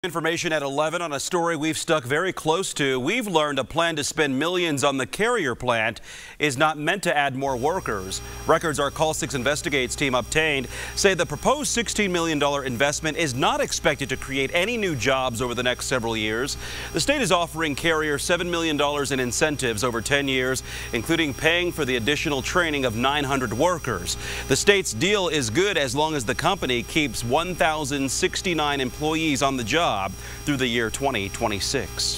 Information at 11 on a story we've stuck very close to. We've learned a plan to spend millions on the Carrier plant is not meant to add more workers. Records our Call 6 Investigates team obtained say the proposed $16 million investment is not expected to create any new jobs over the next several years. The state is offering Carrier $7 million in incentives over 10 years, including paying for the additional training of 900 workers. The state's deal is good as long as the company keeps 1,069 employees on the job through the year 2026.